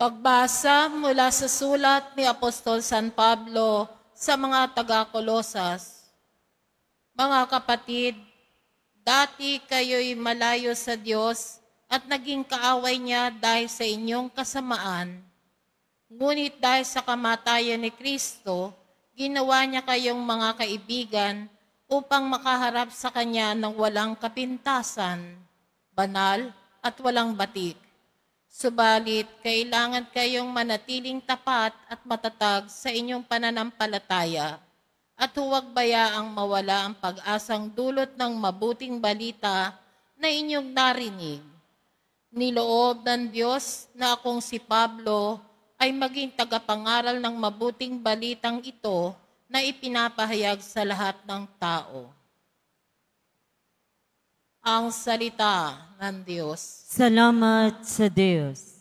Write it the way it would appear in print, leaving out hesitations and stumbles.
Pagbasa mula sa sulat ni Apostol San Pablo sa mga taga-Kolosas. Mga kapatid, dati kayo'y malayo sa Diyos at naging kaaway niya dahil sa inyong kasamaan. Ngunit dahil sa kamatayan ni Kristo, ginawa niya kayong mga kaibigan upang makaharap sa Kanya ng walang kapintasan, banal at walang batik. Subalit, kailangan kayong manatiling tapat at matatag sa inyong pananampalataya at huwag bayaang mawala ang pag-asang dulot ng mabuting balita na inyong narinig. Niloob ng Diyos na akong si Pablo ay maging tagapangaral ng mabuting balitang ito na ipinapahayag sa lahat ng tao. Ang salita ng Diyos. Salamat sa Diyos.